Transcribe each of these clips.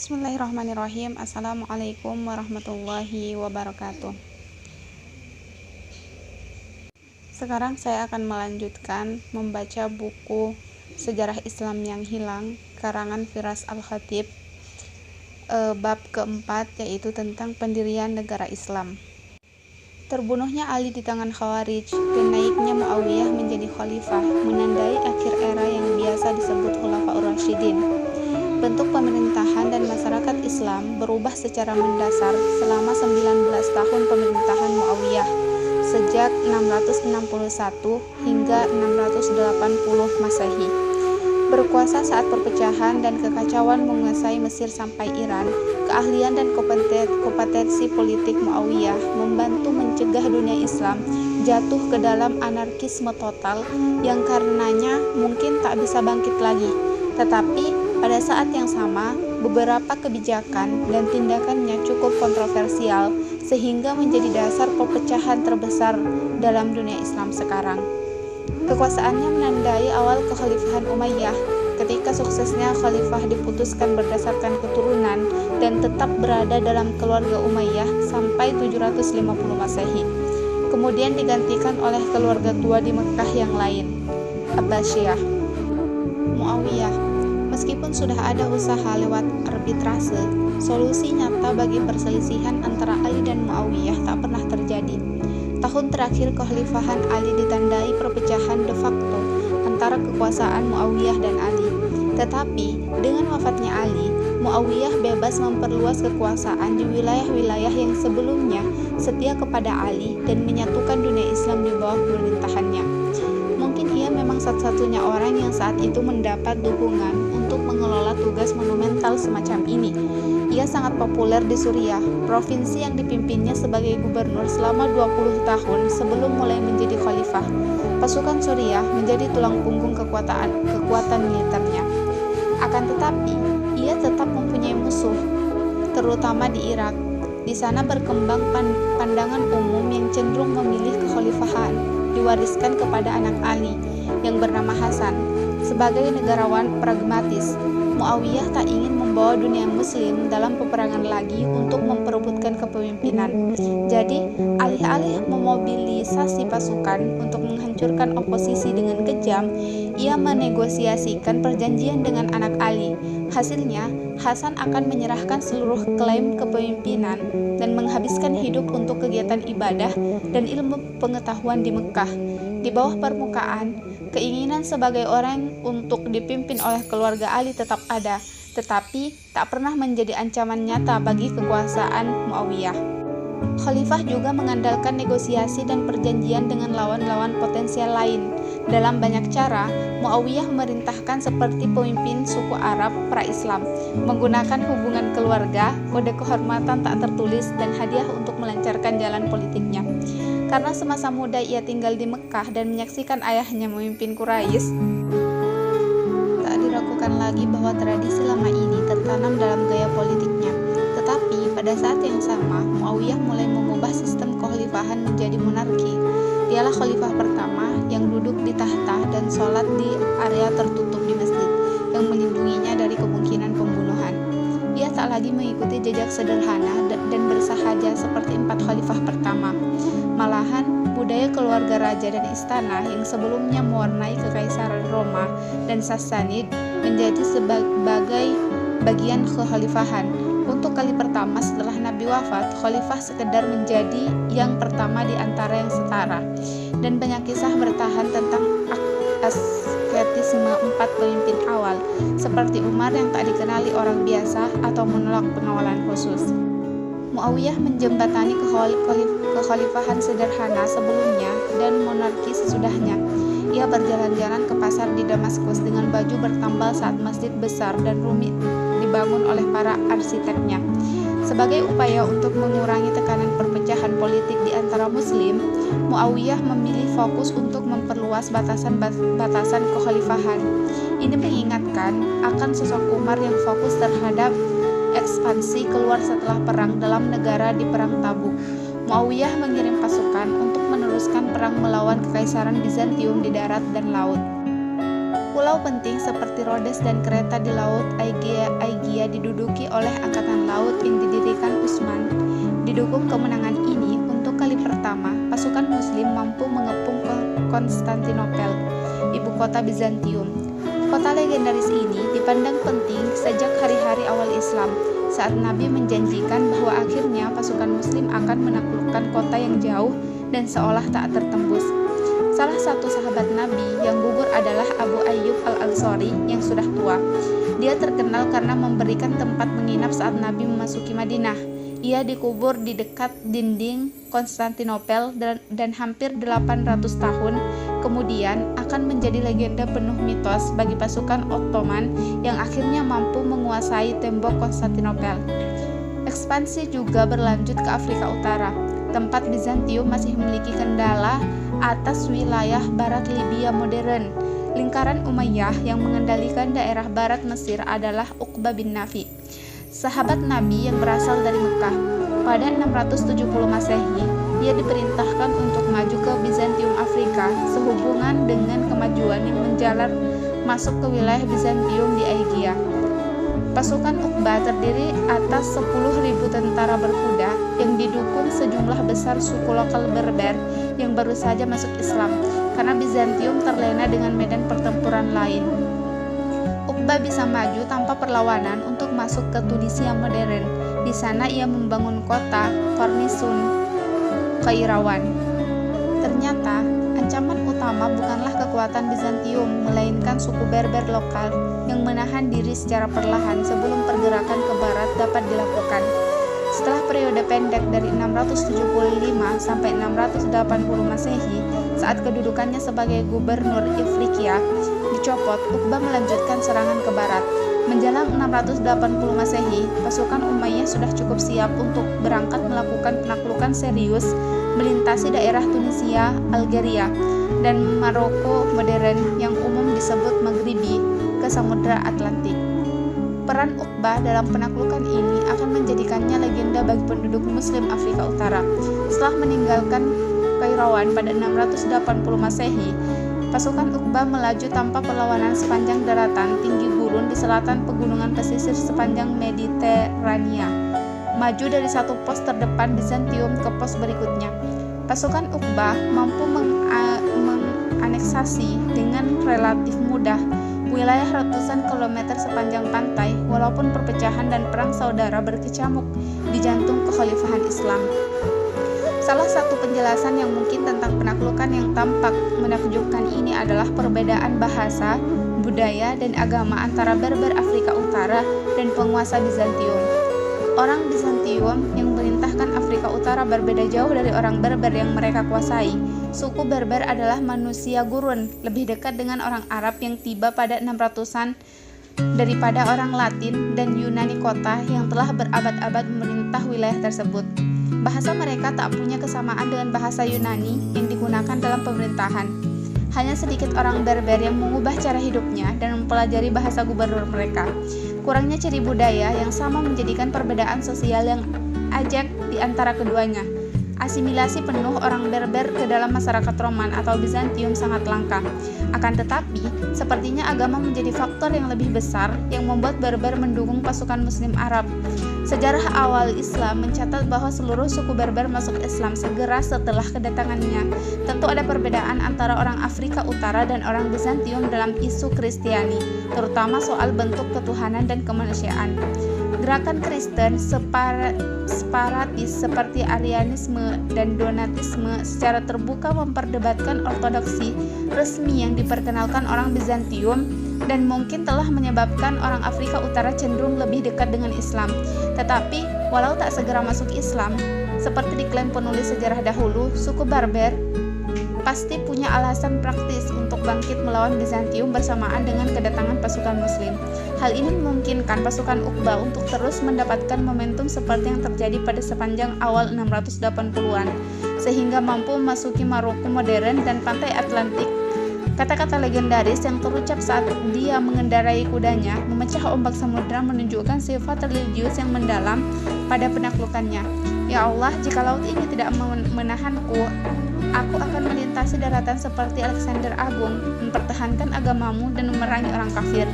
Bismillahirrahmanirrahim. Assalamualaikum warahmatullahi wabarakatuh. Sekarang saya akan melanjutkan membaca buku Sejarah Islam yang Hilang karangan Firas Al-Khatib, bab keempat, yaitu tentang pendirian negara Islam. Terbunuhnya Ali di tangan Khawarij dan naiknya Muawiyah menjadi khalifah menandai akhir era yang biasa disebut Khulafaur Rasyidin. Bentuk pemerintahan dan masyarakat Islam berubah secara mendasar selama 19 tahun pemerintahan Muawiyah, sejak 661 hingga 680 Masehi. Berkuasa saat perpecahan dan kekacauan menguasai Mesir sampai Iran, keahlian dan kompetensi politik Muawiyah membantu mencegah dunia Islam jatuh ke dalam anarkisme total yang karenanya mungkin tak bisa bangkit lagi. Tetapi pada saat yang sama, beberapa kebijakan dan tindakannya cukup kontroversial sehingga menjadi dasar perpecahan terbesar dalam dunia Islam sekarang. Kekuasaannya menandai awal kekhalifahan Umayyah ketika suksesnya khalifah diputuskan berdasarkan keturunan dan tetap berada dalam keluarga Umayyah sampai 750 Masehi. Kemudian digantikan oleh keluarga tua di Mekah yang lain, Abbasiyah. Muawiyah, meskipun sudah ada usaha lewat arbitrase, solusi nyata bagi perselisihan antara Ali dan Muawiyah tak pernah terjadi. Tahun terakhir kekhalifahan Ali ditandai perpecahan de facto antara kekuasaan Muawiyah dan Ali. Tetapi dengan wafatnya Ali, Muawiyah bebas memperluas kekuasaan di wilayah-wilayah yang sebelumnya setia kepada Ali dan menyatukan dunia Islam di bawah pemerintahannya. Mungkin ia memang satu-satunya orang yang saat itu mendapat dukungan untuk mengelola tugas monumental semacam ini. Ia sangat populer di Suriah, provinsi yang dipimpinnya sebagai gubernur selama 20 tahun sebelum mulai menjadi khalifah. Pasukan Suriah menjadi tulang punggung kekuatan militernya. Akan tetapi, ia tetap mempunyai musuh, terutama di Irak. Di sana berkembang pandangan umum yang cenderung memilih kekhalifahan diwariskan kepada anak Ali yang bernama Hasan. Sebagai negarawan pragmatis, Muawiyah tak ingin membawa dunia muslim dalam peperangan lagi untuk memperebutkan kepemimpinan. Jadi, alih-alih memobilisasi pasukan untuk menghancurkan oposisi dengan kejam, ia menegosiasikan perjanjian dengan anak Ali. Hasilnya, Hasan akan menyerahkan seluruh klaim kepemimpinan dan menghabiskan hidup untuk kegiatan ibadah dan ilmu pengetahuan di Mekah. Di bawah permukaan, keinginan sebagai orang untuk dipimpin oleh keluarga Ali tetap ada, tetapi tak pernah menjadi ancaman nyata bagi kekuasaan Muawiyah. Khalifah juga mengandalkan negosiasi dan perjanjian dengan lawan-lawan potensial lain. Dalam banyak cara, Muawiyah memerintahkan seperti pemimpin suku Arab pra-Islam, menggunakan hubungan keluarga, kode kehormatan tak tertulis, dan hadiah untuk melancarkan jalan politiknya. Karena semasa muda ia tinggal di Mekah dan menyaksikan ayahnya memimpin Quraisy, tak diragukan lagi bahwa tradisi lama ini tertanam dalam gaya politiknya. Tetapi pada saat yang sama, Muawiyah mulai mengubah sistem kekhalifahan menjadi monarki. Dialah khalifah pertama yang duduk di tahta dan sholat di area tertutup di masjid, yang melindunginya dari kemungkinan pembunuhan. Ia tak lagi mengikuti jejak sederhana dan bersahaja seperti 4 khalifah pertama. Malahan, budaya keluarga raja dan istana yang sebelumnya mewarnai kekaisaran Roma dan Sassanid menjadi sebagai bagian kekhalifahan. Untuk kali pertama setelah Nabi wafat, khalifah sekedar menjadi yang pertama di antara yang setara. Dan banyak kisah bertahan tentang asketisme 4 pemimpin awal, seperti Umar yang tak dikenali orang biasa atau menolak pengawalan khusus. Muawiyah menjembatani kekhalifahan sederhana sebelumnya dan monarki sesudahnya. Ia berjalan-jalan ke pasar di Damaskus dengan baju bertambal saat masjid besar dan rumit dibangun oleh para arsiteknya. Sebagai upaya untuk mengurangi tekanan perpecahan politik di antara muslim, Muawiyah memilih fokus untuk memperluas batasan kekhalifahan. Ini mengingatkan akan sosok Umar yang fokus terhadap ekspansi keluar setelah perang dalam negara di Perang Tabuk. Muawiyah mengirim pasukan untuk meneruskan perang melawan Kekaisaran Bizantium di darat dan laut. Pulau penting seperti Rhodes dan Kreta di Laut Aegea diduduki oleh Angkatan Laut yang didirikan Utsman. Didukung kemenangan ini, untuk kali pertama, pasukan Muslim mampu mengepung Konstantinopel, ibu kota Bizantium. Kota legendaris ini dipandang penting sejak hari-hari awal Islam, saat Nabi menjanjikan bahwa akhirnya pasukan Muslim akan menaklukkan kota yang jauh dan seolah tak tertembus. Salah satu sahabat Nabi yang gugur adalah Abu Ayyub al-Ansari yang sudah tua. Dia terkenal karena memberikan tempat menginap saat Nabi memasuki Madinah. Ia dikubur di dekat dinding Konstantinopel dan hampir 800 tahun kemudian akan menjadi legenda penuh mitos bagi pasukan Ottoman yang akhirnya mampu menguasai tembok Konstantinopel. Ekspansi juga berlanjut ke Afrika Utara. Tempat Bizantium masih memiliki kendala atas wilayah barat Libya modern. Lingkaran Umayyah yang mengendalikan daerah barat Mesir adalah Uqbah bin Nafi, sahabat Nabi yang berasal dari Mekah. Pada 670 Masehi, ia diperintahkan untuk maju ke Bizantium Afrika sehubungan dengan kemajuan yang menjalar masuk ke wilayah Bizantium di Aegea. Pasukan Uqbah terdiri atas 10.000 tentara berkuda yang didukung sejumlah besar suku lokal Berber yang baru saja masuk Islam, karena Bizantium terlena dengan medan pertempuran lain. Uqbah bisa maju tanpa perlawanan untuk masuk ke Tunisia modern. Di sana ia membangun kota Kornisun Kairawan. Ternyata ancaman utama bukanlah kekuatan Bizantium, melainkan suku Berber lokal yang menahan diri secara perlahan sebelum pergerakan ke barat dapat dilakukan. Setelah periode pendek dari 675 sampai 680 Masehi, saat kedudukannya sebagai gubernur Ifriqiya dicopot, Uqbah melanjutkan serangan ke barat. Menjelang 680 Masehi, pasukan Umayyah sudah cukup siap untuk berangkat melakukan penaklukan serius melintasi daerah Tunisia, Algeria, dan Maroko modern yang umum disebut Maghribi ke Samudra Atlantik. Peran Uqbah dalam penaklukan ini akan menjadikannya legenda bagi penduduk Muslim Afrika Utara. Setelah meninggalkan Kairawan pada 680 Masehi, pasukan Uqbah melaju tanpa perlawanan sepanjang daratan tinggi gurun di selatan pegunungan pesisir sepanjang Mediterania, maju dari satu pos terdepan Bizantium ke pos berikutnya. Pasukan Uqbah mampu menganeksasi dengan relatif mudah wilayah ratusan kilometer sepanjang pantai, walaupun perpecahan dan perang saudara berkecamuk di jantung kekhalifahan Islam. Salah satu penjelasan yang mungkin tentang penaklukan yang tampak menakjubkan ini adalah perbedaan bahasa, budaya, dan agama antara Berber Afrika Utara dan penguasa Bizantium. Orang Bizantium yang memerintahkan Afrika Utara berbeda jauh dari orang Berber yang mereka kuasai. Suku Berber adalah manusia gurun, lebih dekat dengan orang Arab yang tiba pada 600-an daripada orang Latin dan Yunani kota yang telah berabad-abad memerintah wilayah tersebut. Bahasa mereka tak punya kesamaan dengan bahasa Yunani yang digunakan dalam pemerintahan. Hanya sedikit orang Berber yang mengubah cara hidupnya dan mempelajari bahasa gubernur mereka. Kurangnya ciri budaya yang sama menjadikan perbedaan sosial yang ajak di antara keduanya. Asimilasi penuh orang Berber ke dalam masyarakat Roman atau Bizantium sangat langka. Akan tetapi, sepertinya agama menjadi faktor yang lebih besar yang membuat Berber mendukung pasukan Muslim Arab. Sejarah awal Islam mencatat bahwa seluruh suku Berber masuk Islam segera setelah kedatangannya. Tentu ada perbedaan antara orang Afrika Utara dan orang Bizantium dalam isu Kristiani, terutama soal bentuk ketuhanan dan kemanusiaan. Gerakan Kristen separatis seperti Arianisme dan Donatisme secara terbuka memperdebatkan ortodoksi resmi yang diperkenalkan orang Bizantium dan mungkin telah menyebabkan orang Afrika Utara cenderung lebih dekat dengan Islam. Tetapi, walau tak segera masuk Islam, seperti diklaim penulis sejarah dahulu, suku Berber pasti punya alasan praktis untuk bangkit melawan Bizantium bersamaan dengan kedatangan pasukan Muslim. Hal ini memungkinkan pasukan Uqbah untuk terus mendapatkan momentum seperti yang terjadi pada sepanjang awal 680-an, sehingga mampu memasuki Maroko modern dan pantai Atlantik Kata-kata legendaris yang terucap saat dia mengendarai kudanya memecah ombak samudra menunjukkan sifat religius yang mendalam pada penaklukannya. Ya Allah, jika laut ini tidak menahanku, aku akan melintasi daratan seperti Alexander Agung, mempertahankan agamamu dan memerangi orang kafir.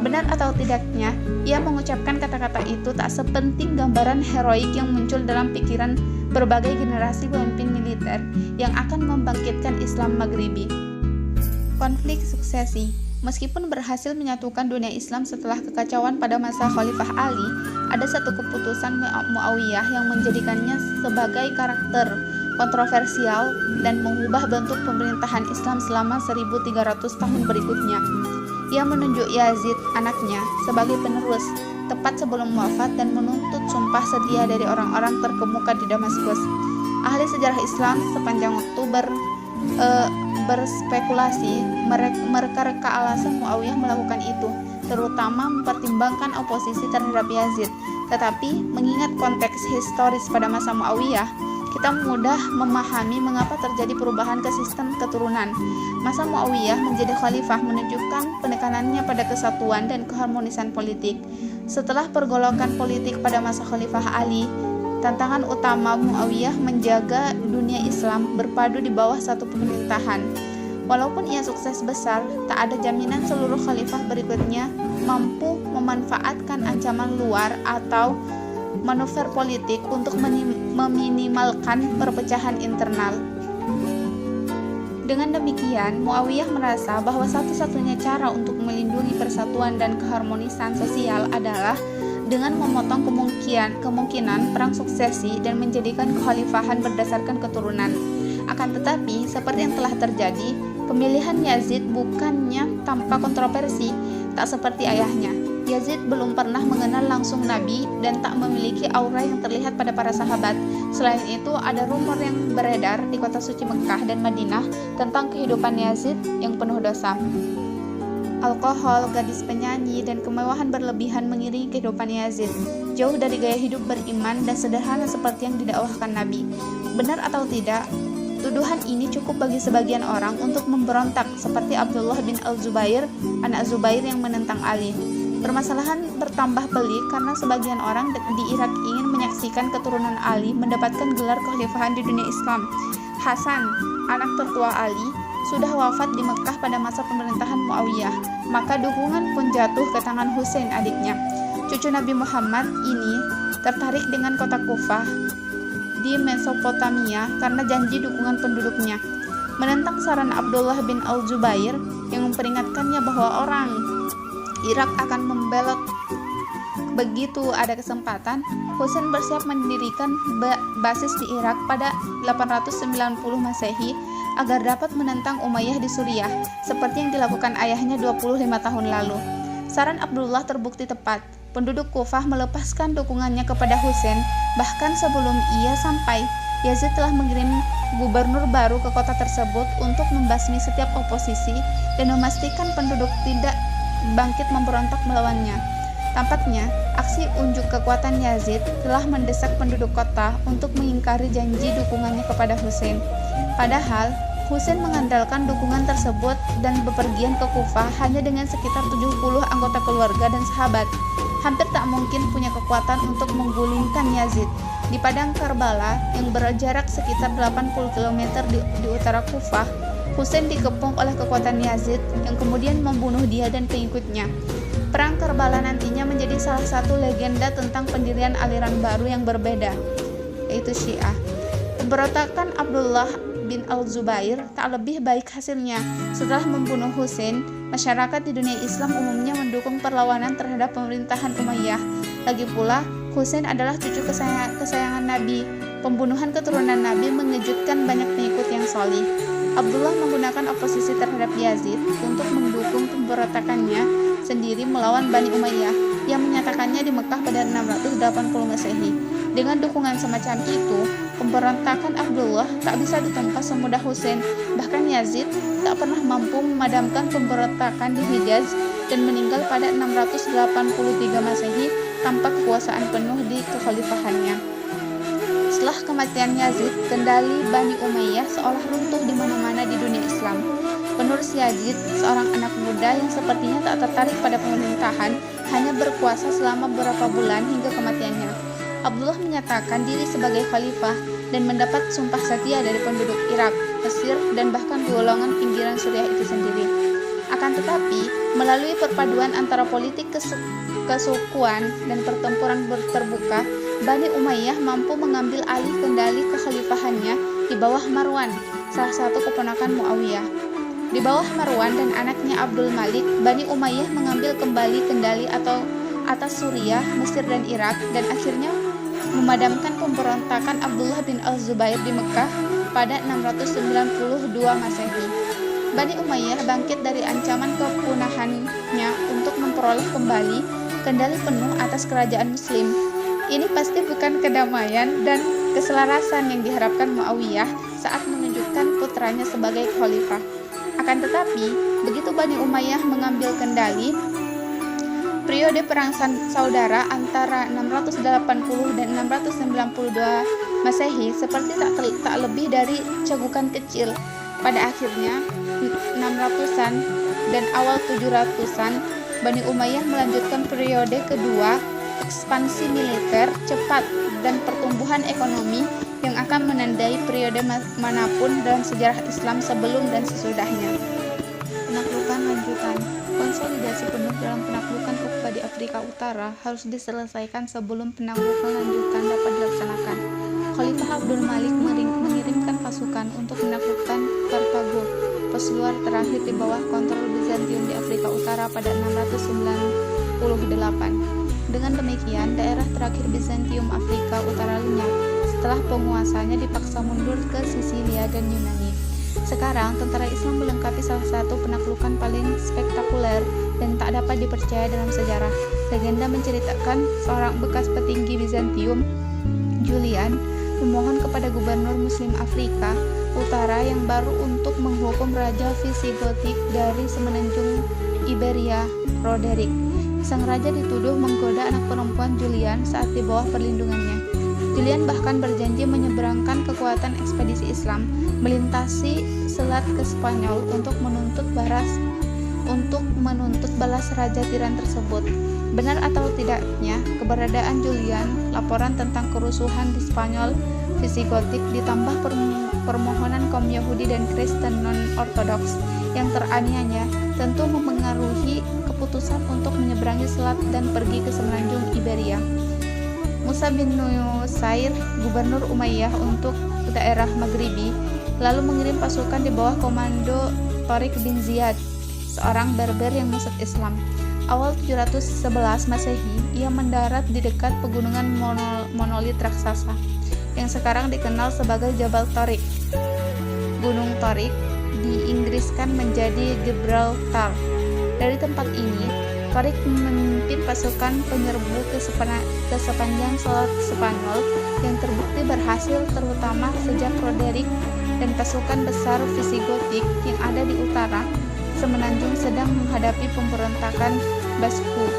Benar atau tidaknya, ia mengucapkan kata-kata itu tak sepenting gambaran heroik yang muncul dalam pikiran berbagai generasi pemimpin militer yang akan membangkitkan Islam Maghribi. Konflik suksesi. Meskipun berhasil menyatukan dunia Islam setelah kekacauan pada masa Khalifah Ali, ada satu keputusan Muawiyah yang menjadikannya sebagai karakter kontroversial dan mengubah bentuk pemerintahan Islam selama 1300 tahun berikutnya. Ia menunjuk Yazid, anaknya, sebagai penerus, tepat sebelum wafat dan menuntut sumpah setia dari orang-orang terkemuka di Damaskus. Ahli sejarah Islam sepanjang waktu berspekulasi mereka-reka alasan Muawiyah melakukan itu, terutama mempertimbangkan oposisi terhadap Yazid. Tetapi mengingat konteks historis pada masa Muawiyah, kita mudah memahami mengapa terjadi perubahan ke sistem keturunan. Masa Muawiyah menjadi khalifah menunjukkan penekanannya pada kesatuan dan keharmonisan politik. Setelah pergolakan politik pada masa Khalifah Ali, tantangan utama Muawiyah menjaga dunia Islam berpadu di bawah satu pemerintahan. Walaupun ia sukses besar, tak ada jaminan seluruh khalifah berikutnya mampu memanfaatkan ancaman luar atau manuver politik untuk meminimalkan perpecahan internal. Dengan demikian, Muawiyah merasa bahwa satu-satunya cara untuk melindungi persatuan dan keharmonisan sosial adalah dengan memotong kemungkinan perang suksesi dan menjadikan kekhalifahan berdasarkan keturunan. Akan tetapi, seperti yang telah terjadi, pemilihan Yazid bukannya tanpa kontroversi, tak seperti ayahnya. Yazid belum pernah mengenal langsung Nabi dan tak memiliki aura yang terlihat pada para sahabat. Selain itu, ada rumor yang beredar di kota suci Mekah dan Madinah tentang kehidupan Yazid yang penuh dosa. Alkohol, gadis penyanyi, dan kemewahan berlebihan mengiringi kehidupan Yazid, jauh dari gaya hidup beriman dan sederhana seperti yang didakwahkan Nabi. Benar atau tidak, tuduhan ini cukup bagi sebagian orang untuk memberontak, seperti Abdullah bin Al-Zubair, anak Zubair yang menentang Ali. Permasalahan bertambah pelik karena sebagian orang di Irak ingin menyaksikan keturunan Ali mendapatkan gelar kekhalifahan di dunia Islam. Hasan, anak tertua Ali, sudah wafat di Mekah pada masa pemerintahan Muawiyah, maka dukungan pun jatuh ke tangan Husain, adiknya. Cucu Nabi Muhammad ini tertarik dengan kota Kufah di Mesopotamia karena janji dukungan penduduknya. Menentang saran Abdullah bin Al-Zubair yang memperingatkannya bahwa orang Irak akan membelot begitu ada kesempatan, Husain bersiap mendirikan basis di Irak pada 890 Masehi agar dapat menentang Umayyah di Suriah, seperti yang dilakukan ayahnya 25 tahun lalu. Saran Abdullah terbukti tepat. Penduduk Kufah melepaskan dukungannya kepada Husain, bahkan sebelum ia sampai, Yazid telah mengirim gubernur baru ke kota tersebut untuk membasmi setiap oposisi dan memastikan penduduk tidak bangkit memberontak melawannya. Tampaknya, aksi unjuk kekuatan Yazid telah mendesak penduduk kota untuk mengingkari janji dukungannya kepada Husain. Padahal, Husain mengandalkan dukungan tersebut dan bepergian ke Kufah hanya dengan sekitar 70 anggota keluarga dan sahabat. Hampir tak mungkin punya kekuatan untuk menggulingkan Yazid. Di padang Karbala yang berjarak sekitar 80 km di utara Kufah, Husain dikepung oleh kekuatan Yazid yang kemudian membunuh dia dan pengikutnya. Perang Karbala nantinya menjadi salah satu legenda tentang pendirian aliran baru yang berbeda, yaitu Syiah. Pemberontakan Abdullah bin Al-Zubair tak lebih baik hasilnya. Setelah membunuh Husain, masyarakat di dunia Islam umumnya mendukung perlawanan terhadap pemerintahan Umayyah. Lagi pula, Husain adalah cucu kesayangan Nabi. Pembunuhan keturunan Nabi mengejutkan banyak pengikut yang solih. Abdullah menggunakan oposisi terhadap Yazid untuk mendukung pemberontakannya sendiri melawan Bani Umayyah yang menyatakannya di Mekah pada 680 Masehi. Dengan dukungan semacam itu, pemberontakan Abdullah tak bisa ditumpas semudah Husain. Bahkan Yazid tak pernah mampu memadamkan pemberontakan di Hijaz dan meninggal pada 683 Masehi tanpa kekuasaan penuh di kekhalifahannya. Setelah kematian Yazid, kendali Bani Umayyah seolah runtuh di mana-mana di dunia Islam. Penerus Yazid, seorang anak muda yang sepertinya tak tertarik pada pemerintahan, hanya berkuasa selama beberapa bulan hingga kematiannya. Abdullah menyatakan diri sebagai khalifah dan mendapat sumpah setia dari penduduk Irak, Mesir, dan bahkan golongan pinggiran Suriah itu sendiri. Akan tetapi, melalui perpaduan antara politik kesukuan dan pertempuran terbuka, Bani Umayyah mampu mengambil alih kendali kekhalifahannya di bawah Marwan, salah satu keponakan Muawiyah. Di bawah Marwan dan anaknya Abdul Malik, Bani Umayyah mengambil kembali kendali atas Suriah, Mesir, dan Irak, dan akhirnya memadamkan pemberontakan Abdullah bin Al-Zubair di Mekah pada 692 Masehi. Bani Umayyah bangkit dari ancaman kepunahannya untuk memperoleh kembali kendali penuh atas kerajaan Muslim. Ini pasti bukan kedamaian dan keselarasan yang diharapkan Muawiyah saat menunjukkan putranya sebagai khalifah. Akan tetapi, begitu Bani Umayyah mengambil kendali, periode perang saudara antara 680 dan 692 Masehi seperti tak lebih dari cegukan kecil. Pada akhirnya 600-an dan awal 700-an, Bani Umayyah melanjutkan periode kedua, ekspansi militer cepat dan pertumbuhan ekonomi yang akan menandai periode manapun dalam sejarah Islam sebelum dan sesudahnya. Penaklukan lanjutan. Konsolidasi penuh dalam penaklukan Ukba di Afrika Utara harus diselesaikan sebelum penaklukan lanjutan dapat dilaksanakan. Khalifah Abdul Malik mengirimkan pasukan untuk menaklukkan Kartago, pos luar terakhir di bawah kontrol Bizantium di Afrika Utara pada 698. Dengan demikian, daerah terakhir Bizantium Afrika Utara lenyap setelah penguasanya dipaksa mundur ke Sisilia dan Yunani. Sekarang, tentara Islam melengkapi salah satu penaklukan paling spektakuler dan tak dapat dipercaya dalam sejarah. Legenda menceritakan seorang bekas petinggi Bizantium, Julian, memohon kepada gubernur Muslim Afrika Utara yang baru untuk menghukum Raja Visigotik dari semenanjung Iberia, Roderick. Sang raja dituduh menggoda anak perempuan Julian saat di bawah perlindungannya. Julian bahkan berjanji menyeberangkan kekuatan ekspedisi Islam, melintasi selat ke Spanyol untuk menuntut balas raja tiran tersebut. Benar atau tidaknya, keberadaan Julian, laporan tentang kerusuhan di Spanyol Visigotik ditambah permohonan kaum Yahudi dan Kristen non-ortodoks yang teraniaya tentu mempengaruhi keputusan untuk menyeberangi selat dan pergi ke semenanjung Iberia. Musa bin Nusair, gubernur Umayyah untuk daerah Maghribi, lalu mengirim pasukan di bawah komando Tariq bin Ziyad, seorang Berber yang masuk Islam. Awal 711 Masehi, ia mendarat di dekat pegunungan monolit raksasa yang sekarang dikenal sebagai Jabal Tariq. Gunung Tariq diinggriskan menjadi Gibraltar. Dari tempat ini, Tariq memimpin pasukan penyerbu ke sepanjang selat Spanyol yang terbukti berhasil, terutama sejak Roderick dan pasukan besar Visigotik yang ada di utara semenanjung sedang menghadapi pemberontakan Basque.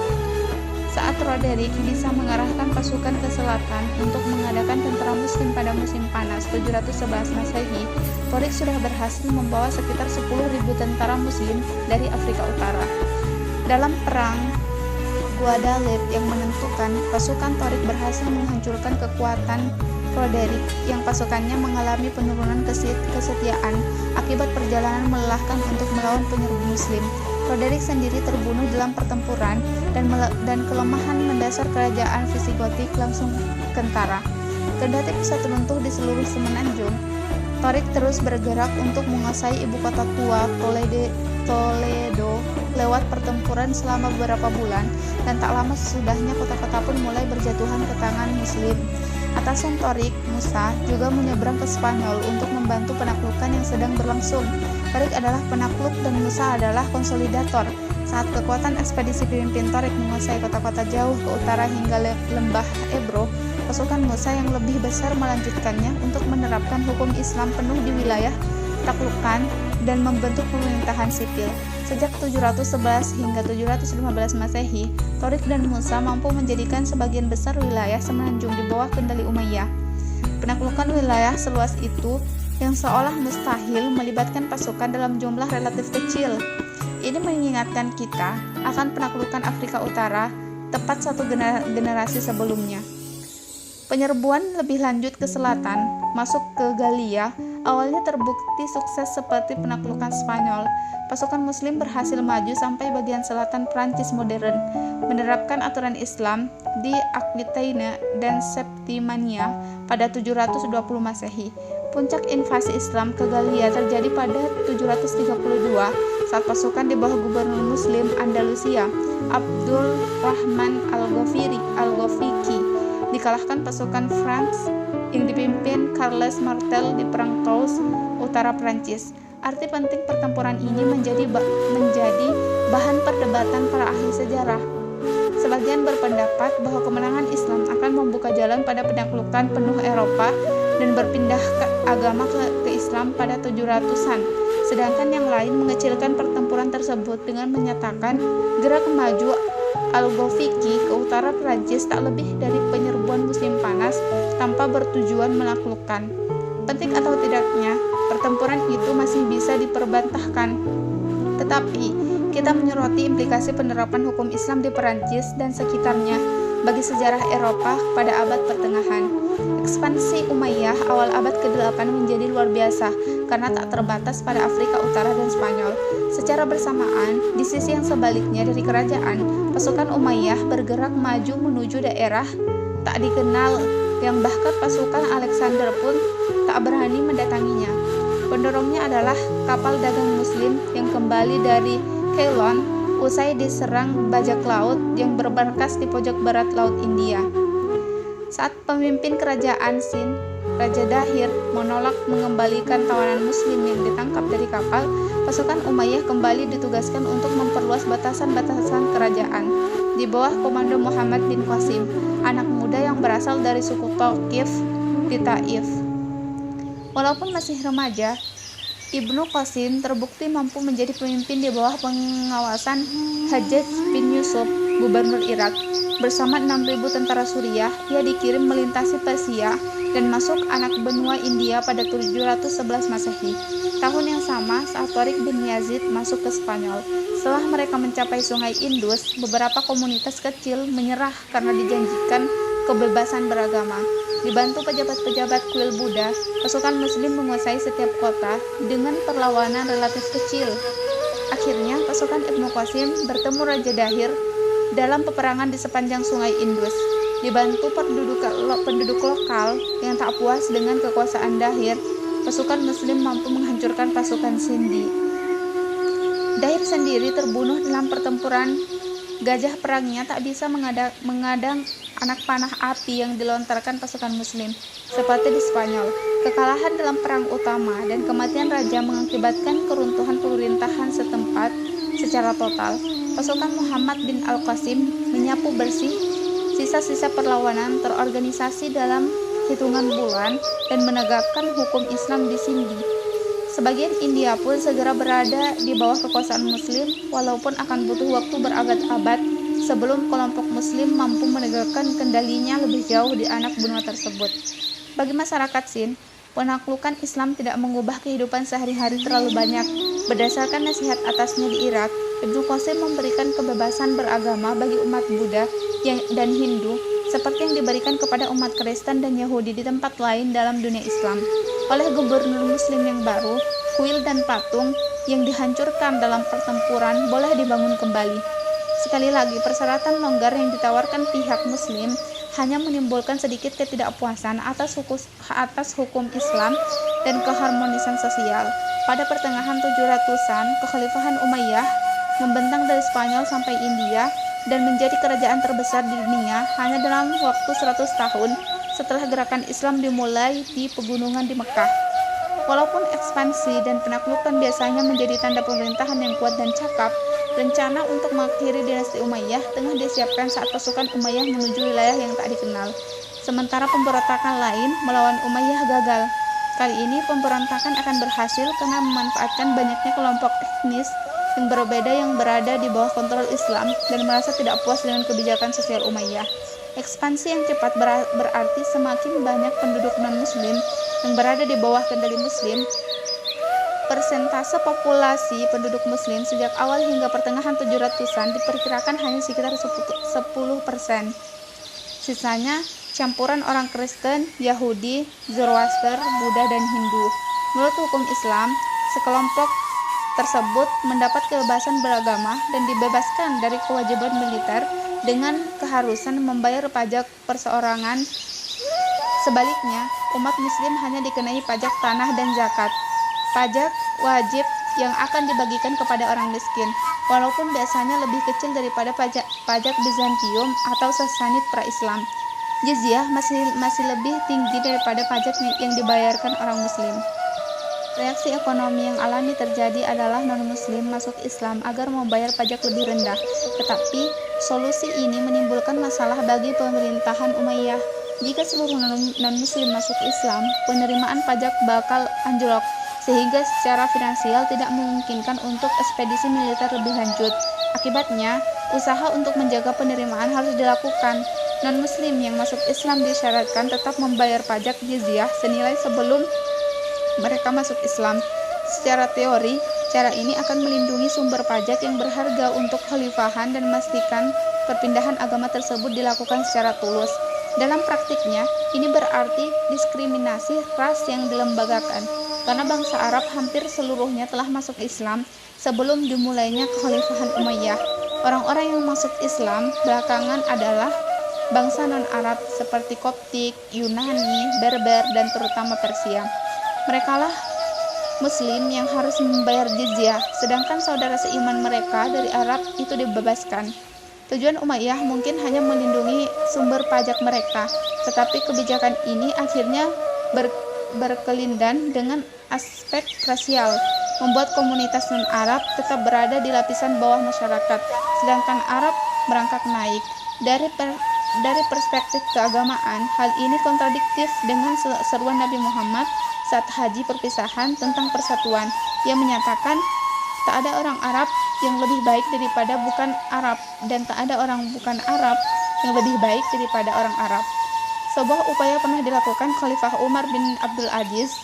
Saat Roderick bisa mengarahkan pasukan ke selatan untuk mengadakan tentara Muslim pada musim panas 711 Masehi, Tariq sudah berhasil membawa sekitar 10.000 tentara Muslim dari Afrika Utara. Dalam perang Guadalete yang menentukan, pasukan Tariq berhasil menghancurkan kekuatan Roderick yang pasukannya mengalami penurunan kesetiaan akibat perjalanan melelahkan untuk melawan penyerbu Muslim. Roderick sendiri terbunuh dalam pertempuran dan kelemahan mendasar kerajaan Visigotik langsung kentara. Kendati pusat runtuh di seluruh semenanjung, Tariq terus bergerak untuk menguasai ibu kota tua Toledo lewat pertempuran selama beberapa bulan, dan tak lama sesudahnya kota-kota pun mulai berjatuhan ke tangan Muslim. Atasan Tariq, Musa, juga menyeberang ke Spanyol untuk membantu penaklukan yang sedang berlangsung. Tariq adalah penakluk dan Musa adalah konsolidator. Saat kekuatan ekspedisi pimpin Tariq menguasai kota-kota jauh ke utara hingga lembah Ebro, pasukan Musa yang lebih besar melanjutkannya untuk menerapkan hukum Islam penuh di wilayah taklukan dan membentuk pemerintahan sipil. Sejak 711 hingga 715 Masehi, Tariq dan Musa mampu menjadikan sebagian besar wilayah semenanjung di bawah kendali Umayyah. Penaklukan wilayah seluas itu yang seolah mustahil melibatkan pasukan dalam jumlah relatif kecil. Ini mengingatkan kita akan penaklukan Afrika Utara tepat satu generasi sebelumnya. Penyerbuan lebih lanjut ke selatan, masuk ke Galia, awalnya terbukti sukses seperti penaklukan Spanyol. Pasukan Muslim berhasil maju sampai bagian selatan Prancis modern, menerapkan aturan Islam di Aquitaine dan Septimania pada 720 Masehi. Puncak invasi Islam ke Galia terjadi pada 732 saat pasukan di bawah gubernur Muslim Andalusia, Abdul Rahman Al-Ghafiqi, dikalahkan pasukan France yang dipimpin Charles Martel di Perang Tours, utara Prancis. Arti penting pertempuran ini menjadi bahan perdebatan para ahli sejarah. Sebagian berpendapat bahwa kemenangan Islam akan membuka jalan pada penaklukan penuh Eropa dan berpindah ke agama ke Islam pada 700-an. Sedangkan yang lain mengecilkan pertempuran tersebut dengan menyatakan gerak maju Al-Ghafiqi ke utara Prancis tak lebih dari penyerbuan musim panas tanpa bertujuan menaklukkan. Penting atau tidaknya, pertempuran itu masih bisa diperbantahkan. Tetapi, kita menyoroti implikasi penerapan hukum Islam di Prancis dan sekitarnya bagi sejarah Eropa pada abad pertengahan. Ekspansi Umayyah awal abad ke-8 menjadi luar biasa karena tak terbatas pada Afrika Utara dan Spanyol. Secara bersamaan, di sisi yang sebaliknya dari kerajaan, pasukan Umayyah bergerak maju menuju daerah tak dikenal yang bahkan pasukan Alexander pun tak berani mendatanginya. Pendorongnya adalah kapal dagang Muslim yang kembali dari Ceylon usai diserang bajak laut yang bermarkas di pojok barat Laut India. Saat pemimpin kerajaan Sind, Raja Dahir, menolak mengembalikan tawanan Muslim yang ditangkap dari kapal, pasukan Umayyah kembali ditugaskan untuk memperluas batasan-batasan kerajaan di bawah komando Muhammad bin Qasim, anak muda yang berasal dari suku Thaqif di Taif. Walaupun masih remaja, Ibnu Qasim terbukti mampu menjadi pemimpin di bawah pengawasan Hajjaj bin Yusuf, gubernur Irak. Bersama 6.000 tentara Suriah, ia dikirim melintasi Persia dan masuk anak benua India pada 711 Masehi. Tahun yang sama saat Tariq bin Yazid masuk ke Spanyol. Setelah mereka mencapai sungai Indus, beberapa komunitas kecil menyerah karena dijanjikan kebebasan beragama. Dibantu pejabat-pejabat kuil Buddha, pasukan Muslim menguasai setiap kota dengan perlawanan relatif kecil. Akhirnya, pasukan Ibnu Qasim bertemu Raja Dahir dalam peperangan di sepanjang sungai Indus. Dibantu penduduk lokal yang tak puas dengan kekuasaan Dahir, pasukan Muslim mampu menghancurkan pasukan Sindi. Dahir sendiri terbunuh dalam pertempuran. Gajah perangnya tak bisa mengadang anak panah api yang dilontarkan pasukan Muslim, seperti di Spanyol. Kekalahan dalam perang utama dan kematian raja mengakibatkan keruntuhan pemerintahan setempat secara total. Pasukan Muhammad bin Al-Qasim menyapu bersih sisa-sisa perlawanan, terorganisasi dalam hitungan bulan, dan menegakkan hukum Islam di Sindi. Sebagian India pun segera berada di bawah kekuasaan Muslim, walaupun akan butuh waktu berabad-abad sebelum kelompok Muslim mampu menegakkan kendalinya lebih jauh di anak benua tersebut. Bagi masyarakat Sind, penaklukan Islam tidak mengubah kehidupan sehari-hari terlalu banyak. Berdasarkan nasihat atasnya di Irak, Ibnu Qasim memberikan kebebasan beragama bagi umat Buddha dan Hindu, seperti yang diberikan kepada umat Kristen dan Yahudi di tempat lain dalam dunia Islam. Oleh gubernur Muslim yang baru, kuil dan patung yang dihancurkan dalam pertempuran boleh dibangun kembali. Sekali lagi, persyaratan longgar yang ditawarkan pihak Muslim hanya menimbulkan sedikit ketidakpuasan atas hukum Islam dan keharmonisan sosial. Pada pertengahan 700-an, Kekhalifahan Umayyah membentang dari Spanyol sampai India dan menjadi kerajaan terbesar di dunia hanya dalam waktu 100 tahun setelah gerakan Islam dimulai di pegunungan di Mekah. Walaupun ekspansi dan penaklukan biasanya menjadi tanda pemerintahan yang kuat dan cakap, rencana untuk mengakhiri dinasti Umayyah tengah disiapkan saat pasukan Umayyah menuju wilayah yang tak dikenal. Sementara pemberontakan lain melawan Umayyah gagal. Kali ini pemberontakan akan berhasil karena memanfaatkan banyaknya kelompok etnis yang berbeda yang berada di bawah kontrol Islam dan merasa tidak puas dengan kebijakan sosial Umayyah. Ekspansi yang cepat berarti semakin banyak penduduk non-Muslim yang berada di bawah kendali Muslim. Persentase populasi penduduk Muslim sejak awal hingga pertengahan 700-an diperkirakan hanya sekitar 10%. Sisanya campuran orang Kristen, Yahudi, Zoroaster, Buddha, dan Hindu. Menurut hukum Islam, sekelompok tersebut mendapat kebebasan beragama dan dibebaskan dari kewajiban militer dengan keharusan membayar pajak perseorangan. Sebaliknya, umat Muslim hanya dikenai pajak tanah dan zakat, pajak wajib yang akan dibagikan kepada orang miskin, walaupun biasanya lebih kecil daripada pajak Bizantium atau Sasanid pra-Islam. Jizyah masih lebih tinggi daripada pajak yang dibayarkan orang Muslim. Reaksi ekonomi yang alami terjadi adalah non-Muslim masuk Islam agar membayar pajak lebih rendah. Tetapi, solusi ini menimbulkan masalah bagi pemerintahan Umayyah. Jika seluruh non-Muslim masuk Islam, penerimaan pajak bakal anjlok, sehingga secara finansial tidak memungkinkan untuk ekspedisi militer lebih lanjut. Akibatnya, usaha untuk menjaga penerimaan harus dilakukan. Non-Muslim yang masuk Islam disyaratkan tetap membayar pajak jizyah senilai sebelum mereka masuk Islam. Secara teori, cara ini akan melindungi sumber pajak yang berharga untuk khalifahan dan memastikan perpindahan agama tersebut dilakukan secara tulus. Dalam praktiknya, ini berarti diskriminasi ras yang dilembagakan, karena bangsa Arab hampir seluruhnya telah masuk Islam sebelum dimulainya kekhalifahan Umayyah. Orang-orang yang masuk Islam belakangan adalah bangsa non-Arab seperti Koptik, Yunani, Berber, dan terutama Persia. Merekalah Muslim yang harus membayar jizyah, sedangkan saudara seiman mereka dari Arab itu dibebaskan. Tujuan Umayyah mungkin hanya melindungi sumber pajak mereka, tetapi kebijakan ini akhirnya berkelindan dengan aspek rasial, membuat komunitas non-Arab tetap berada di lapisan bawah masyarakat, sedangkan Arab merangkak naik. Dari perspektif keagamaan, hal ini kontradiktif dengan seruan Nabi Muhammad saat haji perpisahan tentang persatuan. Ia menyatakan, tak ada orang Arab yang lebih baik daripada bukan Arab, dan tak ada orang bukan Arab yang lebih baik daripada orang Arab. Sebuah upaya pernah dilakukan Khalifah Umar bin Abdul Aziz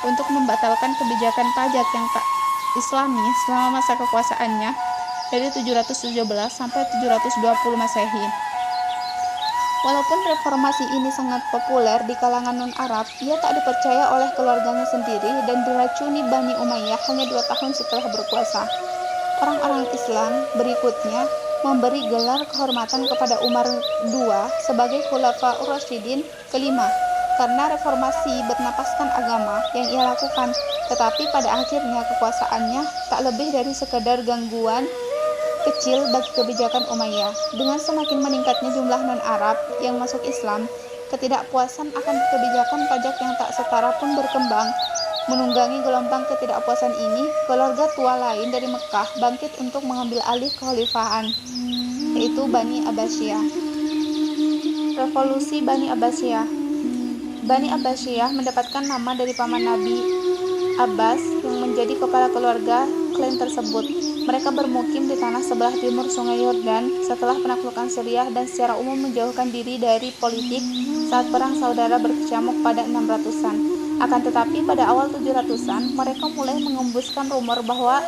untuk membatalkan kebijakan pajak yang tak Islami selama masa kekuasaannya dari 717 sampai 720 Masehi. Walaupun reformasi ini sangat populer di kalangan non-Arab, ia tak dipercaya oleh keluarganya sendiri dan diracuni Bani Umayyah hanya 2 tahun setelah berkuasa. Orang-orang Islam berikutnya memberi gelar kehormatan kepada Umar II sebagai Khulafaur Rasyidin kelima karena reformasi bernapaskan agama yang ia lakukan, tetapi pada akhirnya kekuasaannya tak lebih dari sekedar gangguan kecil bagi kebijakan Umayyah. Dengan semakin meningkatnya jumlah non-Arab yang masuk Islam, ketidakpuasan akan kebijakan pajak yang tak setara pun berkembang. Menunggangi gelombang ketidakpuasan ini, keluarga tua lain dari Mekah bangkit untuk mengambil alih kekhalifahan, yaitu Bani Abbasiyah. Revolusi Bani Abbasiyah. Bani Abbasiyah mendapatkan nama dari paman Nabi Abbas yang menjadi kepala keluarga klan tersebut. Mereka bermukim di tanah sebelah timur Sungai Yordan setelah penaklukan Syriah dan secara umum menjauhkan diri dari politik saat perang saudara berkecamuk pada 600-an. Akan tetapi pada awal 700-an, mereka mulai mengembuskan rumor bahwa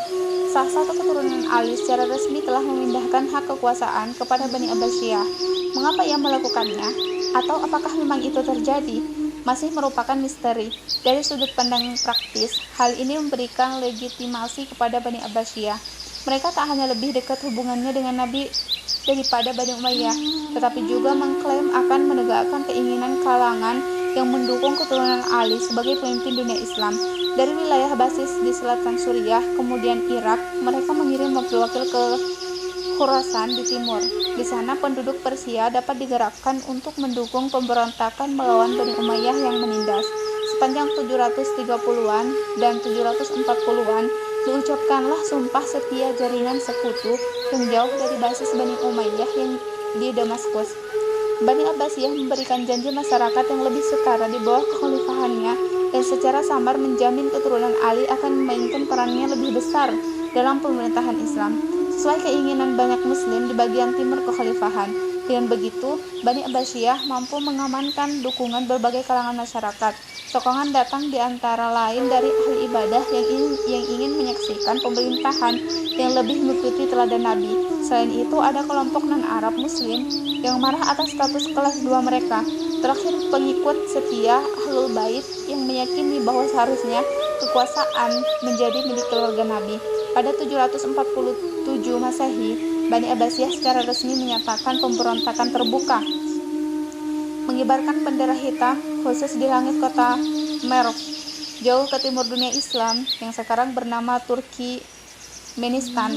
salah satu keturunan Ali secara resmi telah memindahkan hak kekuasaan kepada Bani Abbasiyah. Mengapa ia melakukannya? Atau apakah memang itu terjadi? Masih merupakan misteri. Dari sudut pandang praktis, hal ini memberikan legitimasi kepada Bani Abbasiyah. Mereka tak hanya lebih dekat hubungannya dengan Nabi daripada Bani Umayyah, tetapi juga mengklaim akan menegakkan keinginan kalangan yang mendukung keturunan Ali sebagai pemimpin dunia Islam. Dari wilayah basis di selatan Suriah, kemudian Irak, mereka mengirim wakil-wakil ke Khurasan di timur. Di sana penduduk Persia dapat digerakkan untuk mendukung pemberontakan melawan Bani Umayyah yang menindas. Sepanjang 730-an dan 740-an, diucapkanlah sumpah setia jaringan sekutu yang jauh dari basis Bani Umayyah yang di Damaskus. Bani Abbasiyah memberikan janji masyarakat yang lebih setara di bawah kekhalifahannya dan secara samar menjamin keturunan Ali akan memainkan perannya lebih besar dalam pemerintahan Islam, sesuai keinginan banyak muslim di bagian timur kekhalifahan. Dengan begitu, Bani Abbasiyah mampu mengamankan dukungan berbagai kalangan masyarakat. Sokongan datang di antara lain dari ahli ibadah yang ingin menyaksikan pemerintahan yang lebih mengikuti teladan Nabi. Selain itu, ada kelompok non-Arab Muslim yang marah atas status kelas 2 mereka. Terakhir, pengikut setia Ahlul Bait yang meyakini bahwa seharusnya kekuasaan menjadi milik keluarga Nabi. Pada 747 Masehi, Bani Abbasiyah secara resmi menyatakan pemberontakan terbuka, mengibarkan bendera hitam khusus di langit kota Merv, jauh ke timur dunia Islam yang sekarang bernama Turkmenistan.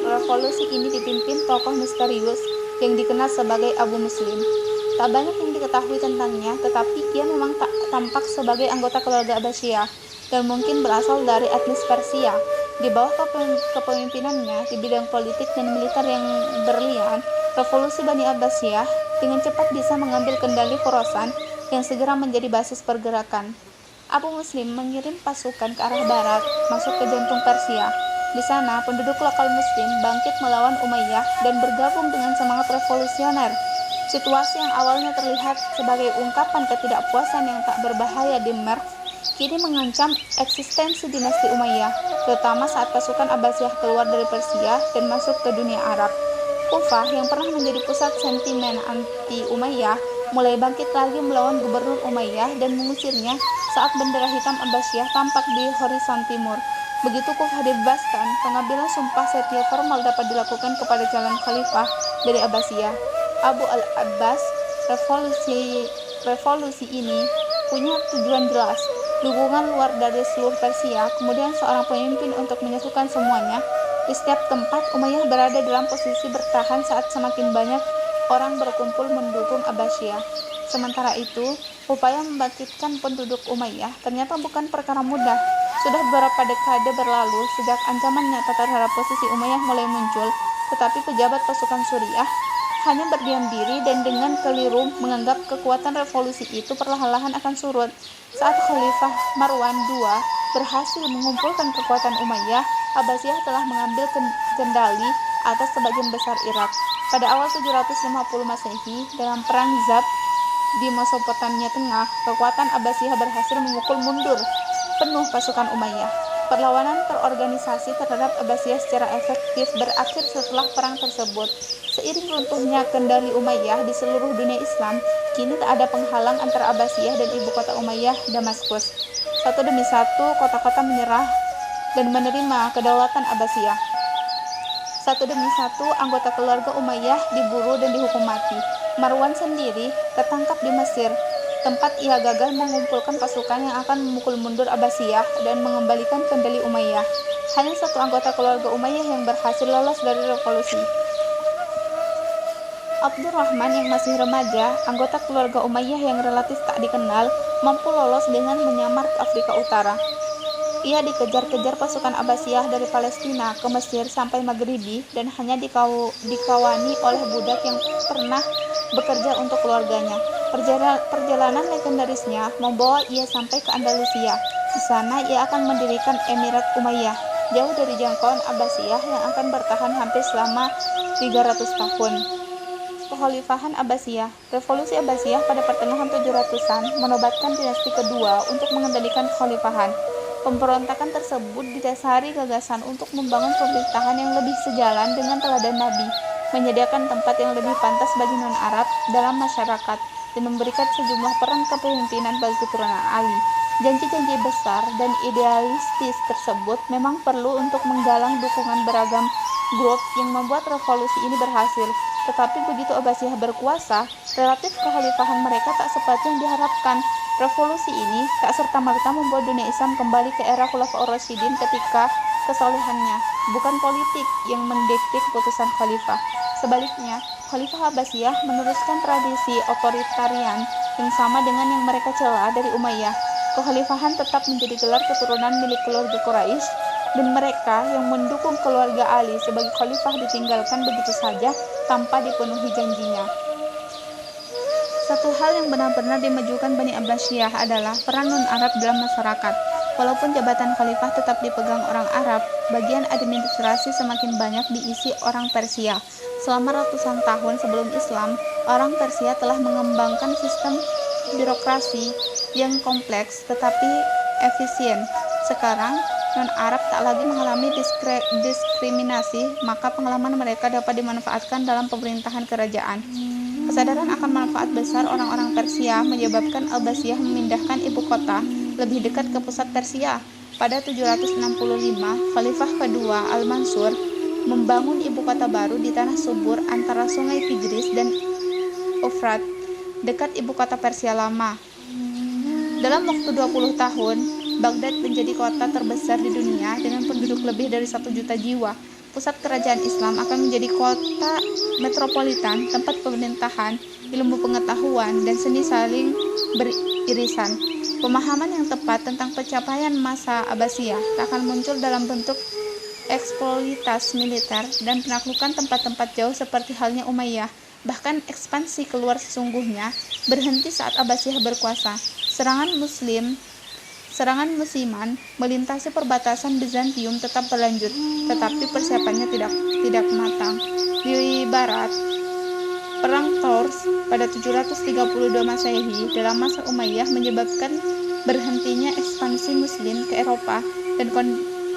Revolusi ini dipimpin tokoh misterius yang dikenal sebagai Abu Muslim. Tak banyak yang diketahui tentangnya, tetapi ia memang tak tampak sebagai anggota keluarga Abbasiyah dan mungkin berasal dari etnis Persia. Di bawah kepemimpinannya di bidang politik dan militer yang berlian, revolusi Bani Abbasiyah dengan cepat bisa mengambil kendali Khorasan yang segera menjadi basis pergerakan. Abu Muslim mengirim pasukan ke arah barat, masuk ke jantung Persia. Di sana, penduduk lokal Muslim bangkit melawan Umayyah dan bergabung dengan semangat revolusioner. Situasi yang awalnya terlihat sebagai ungkapan ketidakpuasan yang tak berbahaya di Merv, kini mengancam eksistensi dinasti Umayyah, terutama saat pasukan Abbasiyah keluar dari Persia dan masuk ke dunia Arab. Kufah yang pernah menjadi pusat sentimen anti Umayyah mulai bangkit lagi melawan gubernur Umayyah dan mengusirnya saat bendera hitam Abbasiyah tampak di horizon timur. Begitu Kufah dibebaskan, pengambilan sumpah setia formal dapat dilakukan kepada calon khalifah dari Abbasiyah, Abu al-Abbas. Revolusi ini punya tujuan jelas, dukungan luar dari seluruh Persia, kemudian seorang pemimpin untuk menyatukan semuanya. Di setiap tempat, Umayyah berada dalam posisi bertahan saat semakin banyak orang berkumpul mendukung Abbasiyah. Sementara itu, upaya membangkitkan penduduk Umayyah ternyata bukan perkara mudah. Sudah beberapa dekade berlalu sejak ancaman nyata terhadap posisi Umayyah mulai muncul, tetapi pejabat pasukan Suriah hanya berdiam diri dan dengan keliru menganggap kekuatan revolusi itu perlahan-lahan akan surut. Saat Khalifah Marwan II berhasil mengumpulkan kekuatan Umayyah, Abbasiyah telah mengambil kendali atas sebagian besar Irak. Pada awal 750 Masehi, dalam perang Zab di Mesopotamia Tengah, kekuatan Abbasiyah berhasil memukul mundur penuh pasukan Umayyah. Perlawanan terorganisasi terhadap Abbasiyah secara efektif berakhir setelah perang tersebut. Seiring runtuhnya kendali Umayyah di seluruh dunia Islam, kini tak ada penghalang antara Abbasiyah dan ibu kota Umayyah, Damaskus. Satu demi satu, kota-kota menyerah dan menerima kedaulatan Abbasiyah. Satu demi satu, anggota keluarga Umayyah diburu dan dihukum mati. Marwan sendiri tertangkap di Mesir, tempat ia gagal mengumpulkan pasukan yang akan memukul mundur Abbasiyah dan mengembalikan kendali Umayyah. Hanya satu anggota keluarga Umayyah yang berhasil lolos dari revolusi. Abdurrahman yang masih remaja, anggota keluarga Umayyah yang relatif tak dikenal, mampu lolos dengan menyamar ke Afrika Utara. Ia dikejar-kejar pasukan Abbasiyah dari Palestina ke Mesir sampai Maghribi dan hanya dikawani oleh budak yang pernah bekerja untuk keluarganya. Perjalanan legendarisnya membawa ia sampai ke Andalusia. Di sana ia akan mendirikan Emirat Umayyah, jauh dari jangkauan Abbasiyah yang akan bertahan hampir selama 300 tahun. Kekhalifahan Abbasiyah. Revolusi Abbasiyah pada pertengahan 700-an menobatkan dinasti kedua untuk mengendalikan kekhalifahan. Pemberontakan tersebut didasari gagasan untuk membangun pemerintahan yang lebih sejalan dengan teladan Nabi, menyediakan tempat yang lebih pantas bagi non-Arab dalam masyarakat, dan memberikan sejumlah peran kepemimpinan bagi keturunan Ali. Janji-janji besar dan idealistis tersebut memang perlu untuk menggalang dukungan beragam grup yang membuat revolusi ini berhasil. Tetapi begitu Abbasiyah berkuasa, relatif kekhalifahan mereka tak seperti yang diharapkan. Revolusi ini tak serta-merta membuat dunia Islam kembali ke era Khulafaur Rasyidin ketika kesolehannya, bukan politik yang mendikte keputusan khalifah. Sebaliknya, Khalifah Abbasiyah meneruskan tradisi otoritarian yang sama dengan yang mereka cela dari Umayyah. Kekhalifahan tetap menjadi gelar keturunan milik keluarga Quraisy, dan mereka yang mendukung keluarga Ali sebagai khalifah ditinggalkan begitu saja tanpa dipenuhi janjinya. Satu hal yang benar-benar dimajukan Bani Abbasiyah adalah peran non-Arab dalam masyarakat. Walaupun jabatan khalifah tetap dipegang orang Arab, bagian administrasi semakin banyak diisi orang Persia. Selama ratusan tahun sebelum Islam, orang Persia telah mengembangkan sistem birokrasi yang kompleks tetapi efisien. Sekarang, non-Arab tak lagi mengalami diskriminasi, maka pengalaman mereka dapat dimanfaatkan dalam pemerintahan kerajaan. Kesadaran akan manfaat besar orang-orang Persia menyebabkan Abbasiyah memindahkan ibu kota lebih dekat ke pusat Persia. Pada 765, Khalifah kedua Al-Mansur membangun ibu kota baru di tanah subur antara sungai Tigris dan Efrat, dekat ibu kota Persia lama. Dalam waktu 20 tahun, Baghdad menjadi kota terbesar di dunia dengan penduduk lebih dari 1 juta jiwa. Pusat kerajaan Islam akan menjadi kota metropolitan, tempat pemerintahan, ilmu pengetahuan, dan seni saling beririsan. Pemahaman yang tepat tentang pencapaian masa Abbasiyah akan muncul dalam bentuk eksploitasi militer dan penaklukan tempat-tempat jauh seperti halnya Umayyah. Bahkan ekspansi keluar sesungguhnya berhenti saat Abbasiyah berkuasa. Serangan Musliman melintasi perbatasan Bizantium tetap berlanjut, tetapi persiapannya tidak matang. Di barat, Perang Tours pada 732 Masehi dalam masa Umayyah menyebabkan berhentinya ekspansi Muslim ke Eropa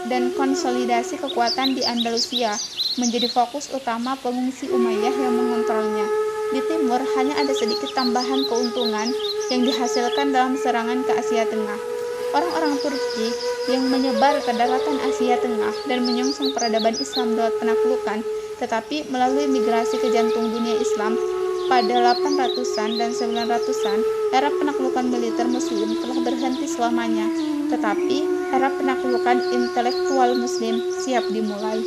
dan konsolidasi kekuatan di Andalusia menjadi fokus utama pengungsi Umayyah yang mengontrolnya. Di timur hanya ada sedikit tambahan keuntungan yang dihasilkan dalam serangan ke Asia Tengah. Orang-orang Turki yang menyebar ke daratan Asia Tengah dan menyongsong peradaban Islam lewat penaklukan, tetapi melalui migrasi ke jantung dunia Islam pada 800-an dan 900-an, era penaklukan militer Muslim telah berhenti selamanya, tetapi era penaklukan intelektual Muslim siap dimulai.